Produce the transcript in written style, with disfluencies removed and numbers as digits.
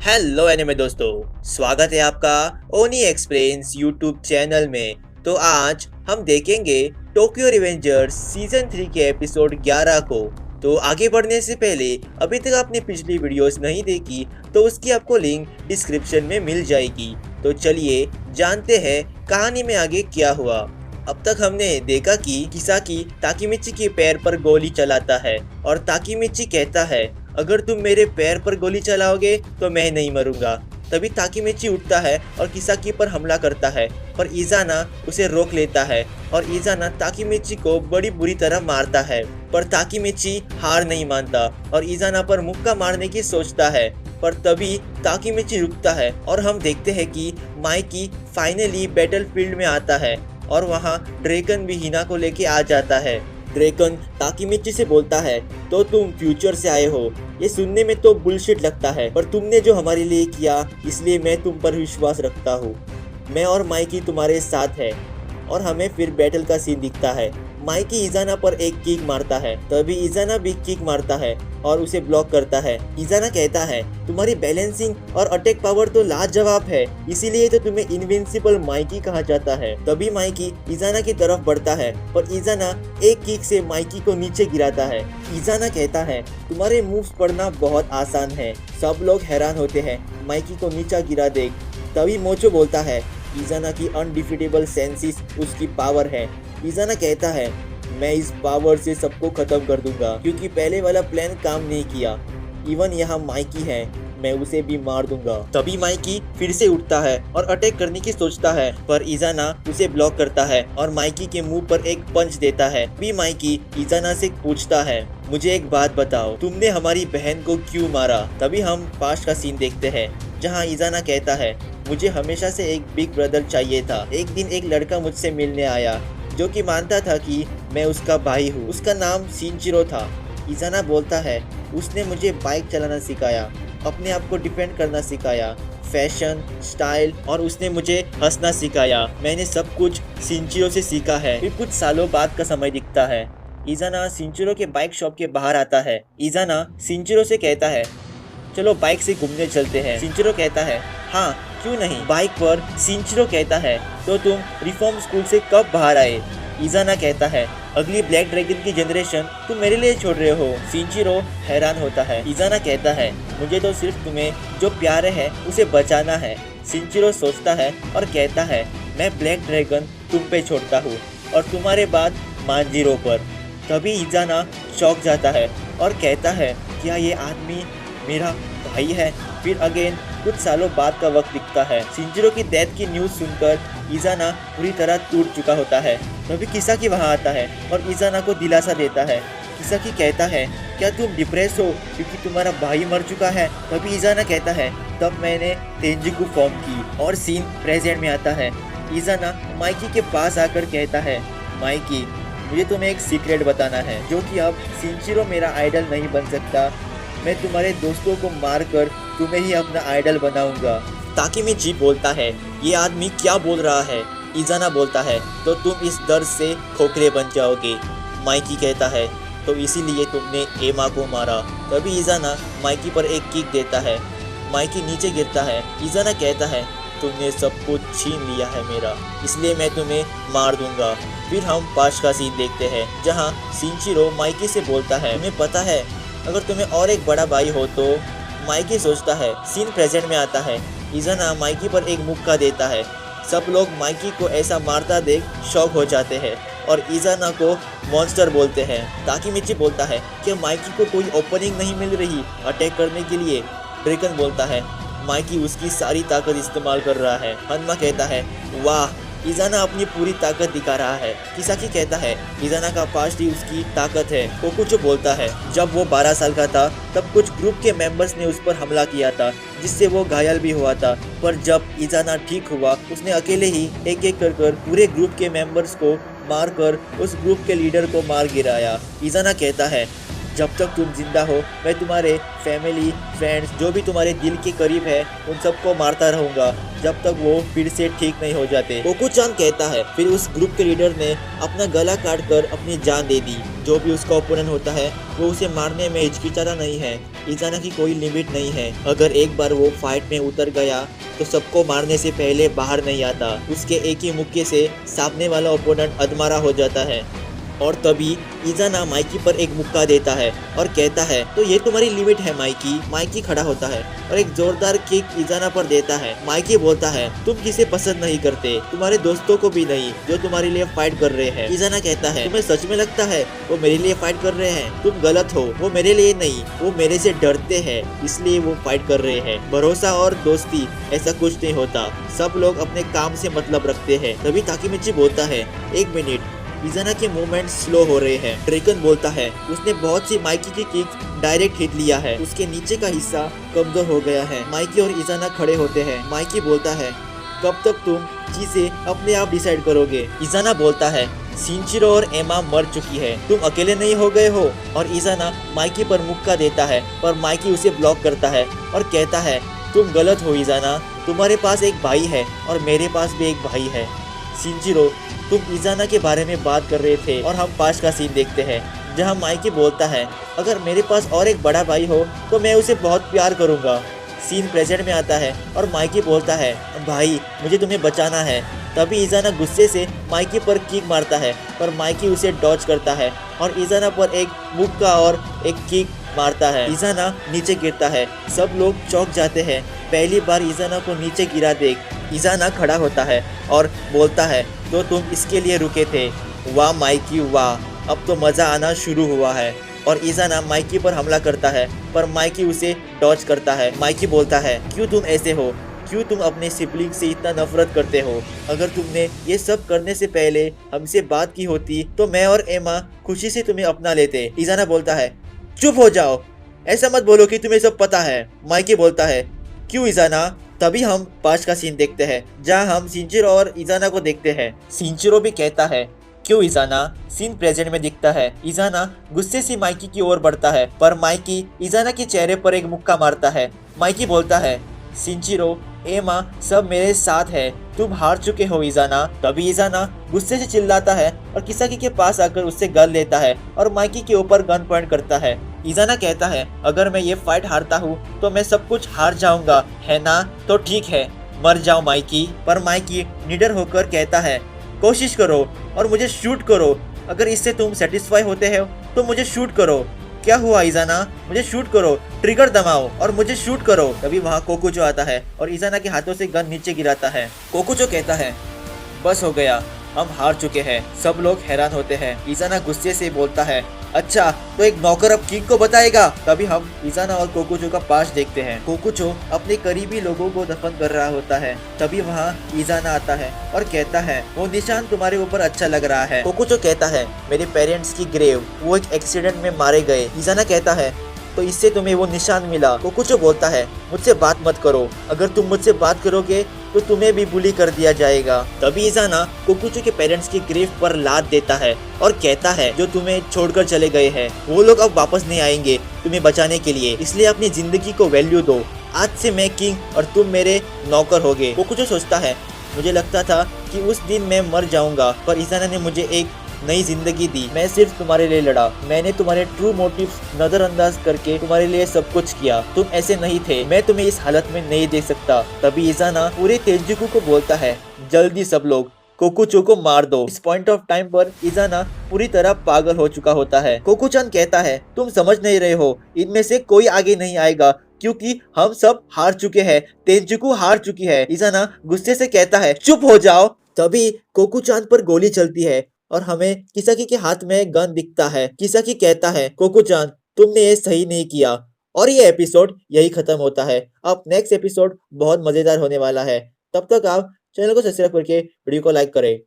Hello anime दोस्तों, स्वागत है आपका ओनी एक्सप्लेन्स यूट्यूब चैनल में। तो आज हम देखेंगे टोक्यो रिवेंजर्स सीजन 3 के एपिसोड 11 को। तो आगे बढ़ने से पहले अभी तक आपने पिछली वीडियोस नहीं देखी तो उसकी आपको लिंक डिस्क्रिप्शन में मिल जाएगी। तो चलिए जानते हैं कहानी में आगे क्या हुआ। अब तक हमने देखा कि किसाकी ताकीमिची के पैर पर गोली चलाता है और ताकीमिची कहता है अगर तुम मेरे पैर पर गोली चलाओगे तो मैं नहीं मरूंगा। तभी ताकीमिची उठता है और किसाकी पर हमला करता है, पर इज़ाना उसे रोक लेता है और इज़ाना ताकीमिची को बड़ी बुरी तरह मारता है। पर ताकीमिची हार नहीं मानता और इज़ाना पर मुक्का मारने की सोचता है, पर तभी ताकीमिची रुकता है और हम देखते हैं कि माइकी फाइनली बैटलफील्ड में आता है और वहाँ ड्रैगन भी हिना को लेके आ जाता है। ड्रैगन ताकीमिची से बोलता है तो तुम फ्यूचर से आए हो, ये सुनने में तो बुलशिट लगता है, पर तुमने जो हमारे लिए किया इसलिए मैं तुम पर विश्वास रखता हूँ। मैं और माइकी तुम्हारे साथ है। और हमें फिर बैटल का सीन दिखता है। माइकी इज़ाना पर एक किक मारता है, तभी इज़ाना भी किक मारता है और उसे ब्लॉक करता है। इज़ाना कहता है तुम्हारी बैलेंसिंग और अटैक पावर तो लाजवाब है, इसीलिए तो तुम्हें इनविंसिबल माइकी कहा जाता है। तभी माइकी इज़ाना की तरफ बढ़ता है पर इज़ाना एक किक से माइकी को नीचे गिराता है। इज़ाना कहता है तुम्हारे मूव्स पढ़ना बहुत आसान है। सब लोग हैरान होते हैं माइकी को नीचा गिरा देख। तभी मोचो बोलता है इज़ाना की अनडिफिटेबल सेंसिस उसकी पावर है। इज़ाना कहता है मैं इस पावर से सबको खत्म कर दूंगा, क्योंकि पहले वाला प्लान काम नहीं किया। इवन यहाँ माइकी है, मैं उसे भी मार दूंगा। तभी माइकी फिर से उठता है और अटैक करने की सोचता है, पर इज़ाना उसे ब्लॉक करता है और माइकी के मुंह पर एक पंच देता है। भी माइकी इज़ाना से पूछता है मुझे एक बात बताओ, तुमने हमारी बहन को क्यों मारा। तभी हम पास्ट का सीन देखते हैं जहाँ इज़ाना कहता है मुझे हमेशा से एक बिग ब्रदर चाहिए था। एक दिन एक लड़का मुझसे मिलने आया जो कि मानता था कि मैं उसका भाई हूँ। उसका नाम शिनचिरो था। इज़ाना बोलता है उसने मुझे बाइक चलाना सिखाया, अपने आप को डिफेंड करना सिखाया, फैशन, स्टाइल, और उसने मुझे हंसना सिखाया। मैंने सब कुछ शिनचिरो से सीखा है। फिर कुछ सालों बाद का समय दिखता है। इज़ाना शिनचिरो के बाइक शॉप के बाहर आता है। इज़ाना शिनचिरो से कहता है चलो बाइक से घूमने चलते हैं। शिनचिरो कहता है हाँ क्यों नहीं। बाइक पर शिनचिरो कहता है तो तुम रिफॉर्म स्कूल से कब बाहर आए। इज़ाना कहता है अगली ब्लैक ड्रैगन की जनरेशन तुम मेरे लिए छोड़ रहे हो। शिनचिरो हैरान होता है। इज़ाना कहता है मुझे तो सिर्फ तुम्हें जो प्यारे है उसे बचाना है। शिनचिरो सोचता है और कहता है मैं ब्लैक ड्रैगन तुम पे छोड़ता हूँ और तुम्हारे बाद मांजिरो पर। तभी इज़ाना चौंक जाता है और कहता है क्या ये आदमी मेरा भाई है। फिर अगेन कुछ सालों बाद का वक्त दिखता है। शिनचिरो की डेथ की न्यूज़ सुनकर इज़ाना पूरी तरह टूट चुका होता है। तभी किसाकी वहाँ आता है और इज़ाना को दिलासा देता है। किसाकी कहता है क्या तुम डिप्रेस हो क्योंकि तुम्हारा भाई मर चुका है। तभी इज़ाना कहता है तब मैंने तेंजिकु फॉर्म की। और सीन प्रेजेंट में आता है। इज़ाना माइकी के पास आकर कहता है माइकी मुझे तुम्हें एक सीक्रेट बताना है, जो कि अब शिनचिरो मेरा आइडल नहीं बन सकता। मैं तुम्हारे दोस्तों को मारकर तुम्हें ही अपना आइडल बनाऊंगा। ताकीमिची बोलता है ये आदमी क्या बोल रहा है। इज़ाना बोलता है तो तुम इस दर्द से खोखले बन जाओगे। माइकी कहता है तो इसीलिए तुमने एमा को मारा। तभी इज़ाना माइकी पर एक किक देता है। माइकी नीचे गिरता है। इज़ाना कहता है तुमने सब कुछ छीन लिया है मेरा, इसलिए मैं तुम्हें मार दूंगा। फिर हम पास्ट का सीन देखते हैं जहाँ शिनचिरो माइकी से बोलता है तुम्हें पता है अगर तुम्हें और एक बड़ा भाई हो तो। माइकी सोचता है। सीन प्रेजेंट में आता है। इज़ाना माइकी पर एक मुक्का देता है। सब लोग माइकी को ऐसा मारता देख शॉक हो जाते हैं और इज़ाना को मॉन्स्टर बोलते हैं। ताकीमिची बोलता है कि माइकी को कोई ओपनिंग नहीं मिल रही अटैक करने के लिए। ड्रैगन बोलता है माइकी उसकी सारी ताकत इस्तेमाल कर रहा है। हन्मा कहता है वाह इज़ाना अपनी पूरी ताकत दिखा रहा है। किसाकी कहता है इज़ाना का पास्ट ही उसकी ताकत है। कोकुचो बोलता है जब वो 12 साल का था तब कुछ ग्रुप के मेंबर्स ने उस पर हमला किया था जिससे वो घायल भी हुआ था, पर जब इज़ाना ठीक हुआ उसने अकेले ही एक एक कर पूरे ग्रुप के मेंबर्स को मारकर उस ग्रुप के लीडर को मार गिराया। इज़ाना कहता है जब तक तुम जिंदा हो मैं तुम्हारे फैमिली फ्रेंड्स जो भी तुम्हारे दिल के करीब है उन सबको मारता रहूंगा जब तक वो फिर से ठीक नहीं हो जाते। कोकुचान कहता है फिर उस ग्रुप के लीडर ने अपना गला काट कर अपनी जान दे दी। जो भी उसका ओपोनेंट होता है वो उसे मारने में हिचकिचाता नहीं है इजाना की कोई लिमिट नहीं है। अगर एक बार वो फाइट में उतर गया तो सबको मारने से पहले बाहर नहीं आता। उसके एक ही मुक्के से सामने वाला ओपोनेंट अधमरा हो जाता है। और तभी इजाना माइकी पर एक मुक्का देता है और कहता है, तो ये तुम्हारी लिमिट है माइकी। माइकी खड़ा होता है और एक जोरदार किक इजाना पर देता है। माइकी बोलता है, तुम किसे पसंद नहीं करते, तुम्हारे दोस्तों को भी नहीं जो तुम्हारे लिए फाइट कर रहे हैं। इजाना कहता है, तुम्हें सच में लगता है वो मेरे लिए फाइट कर रहे हैं? तुम गलत हो, वो मेरे लिए नहीं, वो मेरे से डरते हैं, इसलिए वो फाइट कर रहे हैं। भरोसा और दोस्ती ऐसा कुछ नहीं होता, सब लोग अपने काम से मतलब रखते हैं। तभी ताकीमिची बोलता है, एक मिनट, इजाना के मूवमेंट स्लो हो रहे हैं। ड्रैगन बोलता है, उसने बहुत सी माइकी की किक डायरेक्ट हिट लिया है, उसके नीचे का हिस्सा कमजोर हो गया है। माइकी और इजाना खड़े होते हैं। माइकी बोलता है, कब तक तुम चीजें अपने आप डिसाइड करोगे? इजाना बोलता है, शिनचिरो और एमा मर चुकी है, तुम अकेले नहीं हो गए हो। और इजाना माइकी पर मुक्का देता है पर माइकी उसे ब्लॉक करता है और कहता है, तुम गलत हो इजाना, तुम्हारे पास एक भाई है और मेरे पास भी एक भाई है। शिनचिरो, तुम इजाना के बारे में बात कर रहे थे। और हम पास का सीन देखते हैं जहां माइकी बोलता है, अगर मेरे पास और एक बड़ा भाई हो तो मैं उसे बहुत प्यार करूंगा। सीन प्रेजेंट में आता है और माइकी बोलता है, भाई मुझे तुम्हें बचाना है। तभी इजाना गुस्से से माइकी पर किक मारता है पर माइकी उसे डॉज करता है और इजाना पर एक मुक्का और एक किक मारता है। इजाना नीचे गिरता है। सब लोग चौंक जाते हैं। पहली बार इजाना को नीचे गिरा देख इजाना खड़ा होता है और बोलता है, तो तुम इसके लिए रुके थे? वाह माइकी वाह, अब तो मजा आना शुरू हुआ है। और इजाना माइकी पर हमला करता है पर माइकी उसे डॉज करता है। माइकी बोलता है, क्यों तुम ऐसे हो, क्यों तुम अपने सिबलिंग से इतना नफरत करते हो? अगर तुमने ये सब करने से पहले हमसे बात की होती तो मैं और एमा खुशी से तुम्हें अपना लेते। इजाना बोलता है, चुप हो जाओ, ऐसा मत बोलो कि तुम्हें सब पता है। माइकी बोलता है, क्यों इजाना? तभी हम पास का सीन देखते हैं जहां हम शिनचिरो और इजाना को देखते हैं। शिनचिरो भी कहता है, क्यों इजाना? सीन प्रेजेंट में दिखता है। इजाना गुस्से से माइकी की ओर बढ़ता है पर माइकी इजाना के चेहरे पर एक मुक्का मारता है। माइकी बोलता है, शिनचिरो, एमा सब मेरे साथ है, तुम हार चुके हो इजाना। तभी इजाना गुस्से से चिल्लाता है और किसाकी के पास आकर उससे गन लेता है और माइकी के ऊपर गन पॉइंट करता है। इजाना कहता है, अगर मैं ये फाइट हारता हूँ तो मैं सब कुछ हार जाऊंगा, है ना? तो ठीक है, मर जाओ माइकी। पर माइकी निडर होकर कहता है, कोशिश करो और मुझे शूट करो, अगर इससे तुम सेटिस्फाई होते हो तो मुझे शूट करो। क्या हुआ इजाना? मुझे शूट करो, ट्रिगर दबाओ और मुझे शूट करो। तभी वहाँ कोकुचो आता है और इजाना के हाथों से गन नीचे गिराता है। कोकुचो कहता है, बस हो गया, हम हार चुके हैं। सब लोग हैरान होते हैं। इजाना गुस्से से बोलता है, अच्छा तो एक नौकर अब किंग को बताएगा। तभी हम इजाना और कोकुचो का पास देखते हैं। कोकुचो अपने करीबी लोगों को दफन कर रहा होता है। तभी वहाँ इजाना आता है और कहता है, वो निशान तुम्हारे ऊपर अच्छा लग रहा है। कोकुचो कहता है, मेरे पेरेंट्स की ग्रेव, वो एक एक्सीडेंट में मारे गए। इजाना कहता है, तो इससे तुम्हें वो निशान मिला। कोकुचो बोलता है, मुझसे बात मत करो, अगर तुम मुझसे बात करोगे तो तुम्हें भी बुली कर दिया जाएगा। तभी इजाना कोकुचो के पेरेंट्स की ग्रेव पर लात देता है और कहता है, जो तुम्हें छोड़कर चले गए हैं वो लोग अब वापस नहीं आएंगे तुम्हें बचाने के लिए, इसलिए अपनी जिंदगी को वैल्यू दो। आज से मैं किंग और तुम मेरे नौकर होगे। कोकुचो सोचता है, मुझे लगता था कि उस दिन मैं मर जाऊंगा, पर इजाना ने मुझे एक नई जिंदगी दी। मैं सिर्फ तुम्हारे लिए लड़ा, मैंने तुम्हारे ट्रू मोटिव्स नजरअंदाज करके तुम्हारे लिए सब कुछ किया। तुम ऐसे नहीं थे, मैं तुम्हें इस हालत में नहीं देख सकता। तभी इजाना पूरे तेजुकु को बोलता है, जल्दी सब लोग कोकुचो को मार दो। इस पॉइंट ऑफ टाइम पर इजाना पूरी तरह पागल हो चुका होता है। कोकुचान कहता है, तुम समझ नहीं रहे हो, इनमें से कोई आगे नहीं आएगा क्योंकि हम सब हार चुके हैं, तेजुकु हार चुकी है। इजाना गुस्से से कहता है, चुप हो जाओ। तभी कोकुचान पर गोली चलती है और हमें किसाकी के हाथ में गन दिखता है। किसाकी कहता है, कोकुचान तुमने ये सही नहीं किया। और ये एपिसोड यही खत्म होता है। अब नेक्स्ट एपिसोड बहुत मजेदार होने वाला है। तब तक आप चैनल को सब्सक्राइब करके वीडियो को लाइक करें।